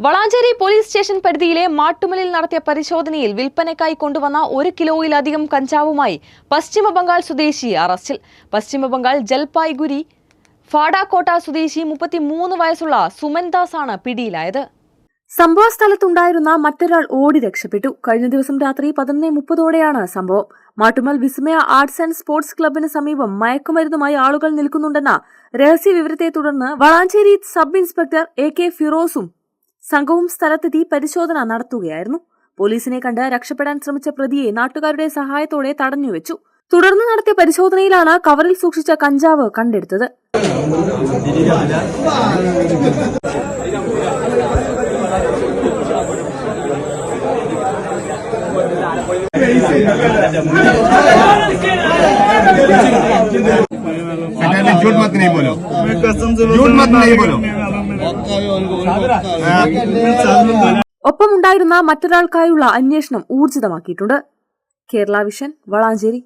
Valanchery police station പരിധിയിലെ മാട്ടുമലിൽ നടത്തിയ പരിശോധനയിൽ വിൽപ്പനയ്ക്കായി കൊണ്ടുവന്ന 1 കിലോയിലധികം കഞ്ചാവുമായി പശ്ചിമബംഗാൾ സ്വദേശി അറസ്റ്റിൽ. പശ്ചിമബംഗാൾ ജൽപായ്ഗുരി ഫാഡാകോട്ട സ്വദേശി 33 വയസ്സുള്ള സുമൻദാസ് ആണ് പിടിയിലായത്. സംഭവ സ്ഥലത്തുണ്ടായിരുന്ന മറ്റൊരാൾ ഓടി രക്ഷപ്പെട്ടു. കഴിഞ്ഞ ദിവസം രാത്രി 11:30ഓടെയാണ് സംഭവം. മാട്ടുമൽ വിസ്മയ ആർട്സ് ആൻഡ് സ്പോർട്സ് ക്ലബിന് സമീപം മയക്കുമരുന്നുമായി ആളുകൾ നിൽക്കുന്നുണ്ടെന്ന രഹസ്യ വിവരത്തെ തുടർന്ന് വളാഞ്ചേരി സബ് ഇൻസ്പെക്ടർ AK ഫിറോസും സംഘവും സ്ഥലത്തെത്തി പരിശോധന നടത്തുകയായിരുന്നു. പോലീസിനെ കണ്ട് രക്ഷപ്പെടാൻ ശ്രമിച്ച പ്രതിയെ നാട്ടുകാരുടെ സഹായത്തോടെ തടഞ്ഞുവെച്ചു. തുടർന്ന് നടത്തിയ പരിശോധനയിലാണ് കവറിൽ സൂക്ഷിച്ച കഞ്ചാവ് കണ്ടെടുത്തത്. झूठ मत नहीं बोलो, झूठ मत नहीं बोलो. ഒപ്പമുണ്ടായിരുന്ന മറ്റൊരാൾക്കായുള്ള അന്വേഷണം ഊർജിതമാക്കിയിട്ടുണ്ട്. കേരള വിഷൻ, വളാഞ്ചേരി.